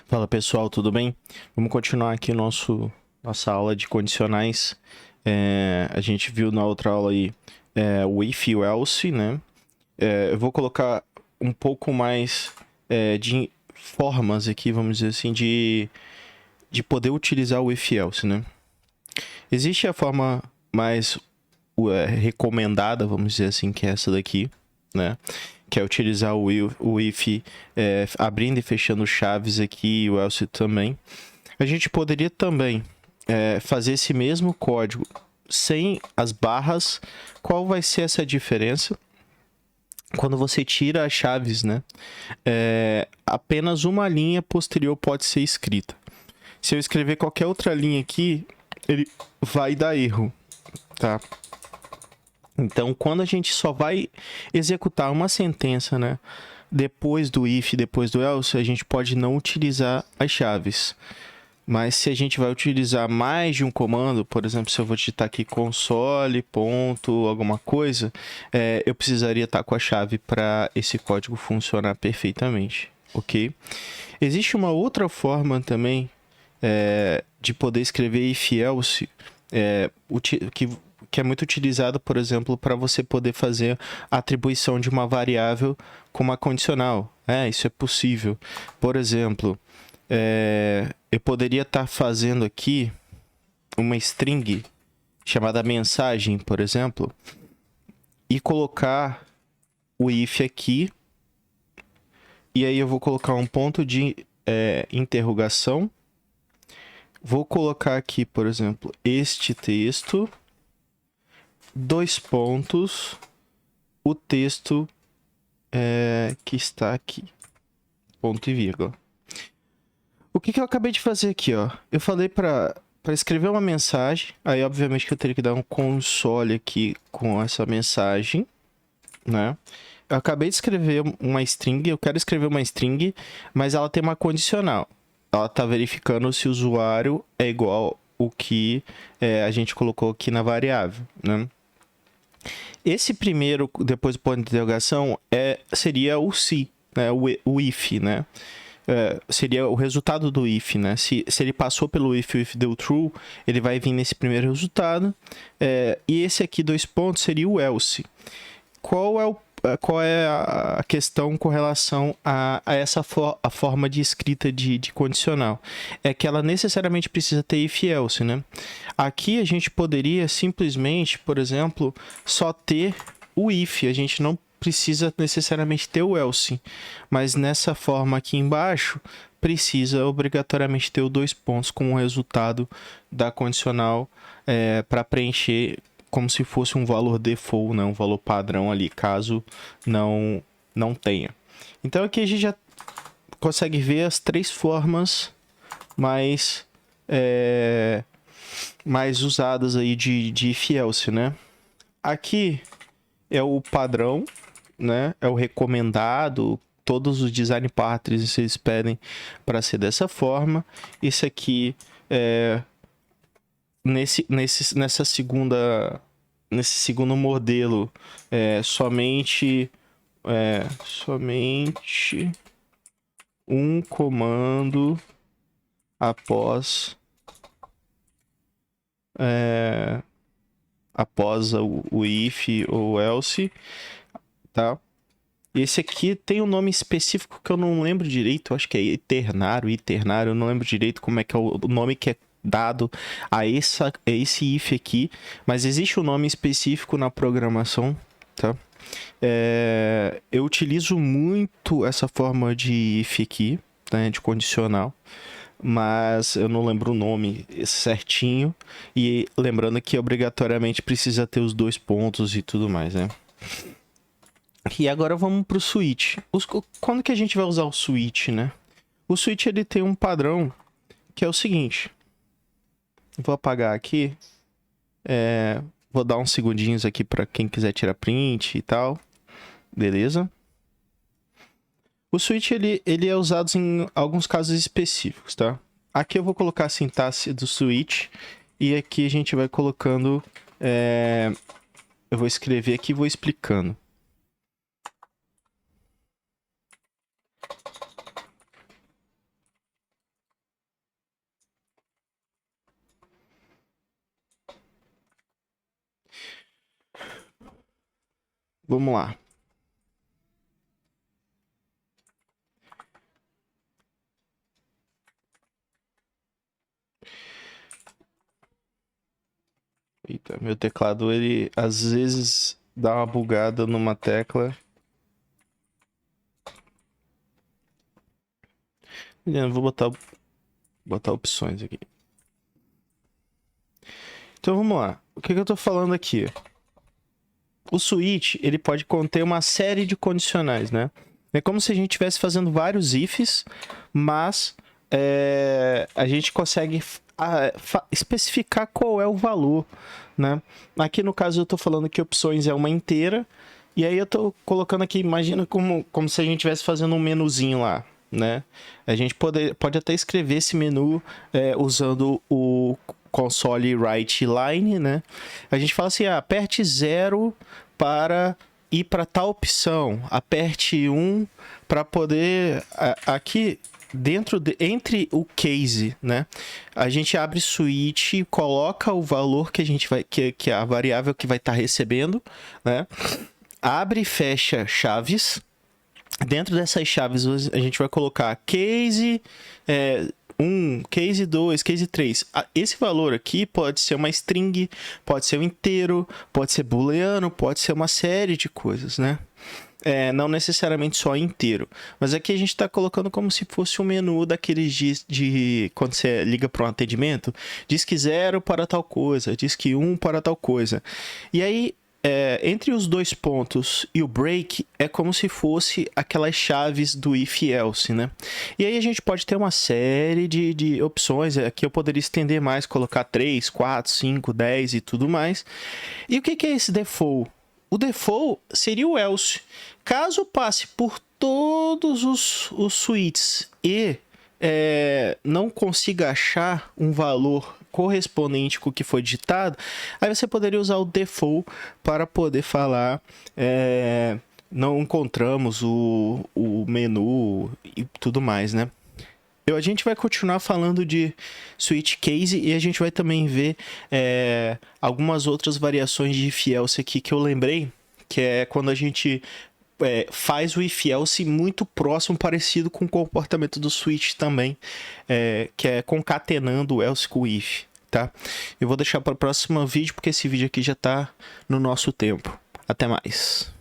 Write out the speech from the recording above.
Fala pessoal, tudo bem? Vamos continuar aqui nossa aula de condicionais. A gente viu na outra aula aí o if e o else, né? Eu vou colocar um pouco mais de formas aqui, vamos dizer assim, de poder utilizar o if e else, né? Existe a forma mais recomendada, vamos dizer assim, que é essa daqui, né? Que é utilizar o if abrindo e fechando chaves aqui e o else também. A gente poderia também fazer esse mesmo código sem as barras. Qual vai ser essa diferença? Quando você tira as chaves, né? Apenas uma linha posterior pode ser escrita. Se eu escrever qualquer outra linha aqui, ele vai dar erro, tá? Então, quando a gente só vai executar uma sentença, né? Depois do if, depois do else, a gente pode não utilizar as chaves. Mas se a gente vai utilizar mais de um comando, por exemplo, se eu vou digitar aqui console, ponto, alguma coisa, eu precisaria estar com a chave para esse código funcionar perfeitamente, ok? Existe uma outra forma também de poder escrever if else, que é muito utilizado, por exemplo, para você poder fazer a atribuição de uma variável com uma condicional. Isso é possível. Por exemplo, eu poderia estar fazendo aqui uma string chamada mensagem, por exemplo, e colocar o if aqui, e aí eu vou colocar um ponto de interrogação. Vou colocar aqui, por exemplo, este texto, dois pontos, o texto que está aqui, ponto e vírgula. O que eu acabei de fazer aqui, ó? Eu falei para escrever uma mensagem, aí obviamente que eu teria que dar um console aqui com essa mensagem, né? Eu acabei de escrever uma string, eu quero escrever uma string, mas ela tem uma condicional. Ela está verificando se o usuário é igual o que a gente colocou aqui na variável, né? Esse primeiro, depois do ponto de interrogação, seria o se, né? O if, né? Seria o resultado do if, né? Se ele passou pelo if, o if deu true, ele vai vir nesse primeiro resultado. E esse aqui, dois pontos, seria o else. Qual é a questão com relação a essa a forma de escrita de condicional? É que ela necessariamente precisa ter if e else, né? Aqui a gente poderia simplesmente, por exemplo, só ter o if. A gente não precisa necessariamente ter o else. Mas nessa forma aqui embaixo, precisa obrigatoriamente ter os dois pontos como resultado da condicional para preencher como se fosse um valor default, né? Um valor padrão ali, caso não tenha. Então aqui a gente já consegue ver as três formas mais usadas aí de if else, né? Aqui é o padrão, né? É o recomendado. Todos os design patterns eles pedem para ser dessa forma. Esse aqui nesse segundo modelo somente um comando após o if ou else, tá? Esse aqui tem um nome específico que eu não lembro direito, acho que é iternário, eu não lembro direito como é que é o nome que é dado a esse if aqui, mas existe um nome específico na programação, tá? Eu utilizo muito essa forma de if aqui, né, de condicional, mas eu não lembro o nome certinho, e lembrando que obrigatoriamente precisa ter os dois pontos e tudo mais, né? E agora vamos pro switch. Quando que a gente vai usar o switch, né? O switch ele tem um padrão que é o seguinte. Vou apagar aqui. Vou dar uns segundinhos aqui para quem quiser tirar print e tal. Beleza? O switch ele é usado em alguns casos específicos, tá? Aqui eu vou colocar a sintaxe do switch. E aqui a gente vai colocando... Eu vou escrever aqui e vou explicando. Vamos lá. Eita, meu teclado, ele às vezes dá uma bugada numa tecla. Vou botar opções aqui. Então vamos lá. O que eu tô falando aqui? O switch, ele pode conter uma série de condicionais, né? É como se a gente estivesse fazendo vários ifs, mas a gente consegue especificar qual é o valor, né? Aqui no caso eu tô falando que opções é uma inteira, e aí eu tô colocando aqui, imagina como se a gente estivesse fazendo um menuzinho lá, né? A gente pode até escrever esse menu usando o console write line, né? A gente fala assim, aperte 0 para ir para tal opção, aperte 1 para poder aqui entre o case, né? A gente abre switch, coloca o valor que a gente vai que é a variável que vai estar recebendo, né? Abre e fecha chaves. Dentro dessas chaves a gente vai colocar case 1, case 2, case 3. Esse valor aqui pode ser uma string, pode ser um inteiro, pode ser booleano, pode ser uma série de coisas, né? Não necessariamente só inteiro. Mas aqui a gente está colocando como se fosse um menu daqueles de quando você liga para um atendimento, diz que 0 para tal coisa, diz que 1 para tal coisa. E aí, entre os dois pontos e o break, é como se fosse aquelas chaves do if else, né? E aí a gente pode ter uma série de opções. Aqui eu poderia estender mais, colocar 3, 4, 5, 10 e tudo mais. E o que é esse default? O default seria o else. Caso passe por todos os switches e não consiga achar um valor correspondente com o que foi digitado, aí você poderia usar o default para poder falar não encontramos o menu e tudo mais, né? A gente vai continuar falando de switch case e a gente vai também ver algumas outras variações de if else aqui que eu lembrei, que é quando a gente faz o if else muito próximo, parecido com o comportamento do switch também, que é concatenando o else com o if, tá? Eu vou deixar para o próximo vídeo, porque esse vídeo aqui já está no nosso tempo. Até mais.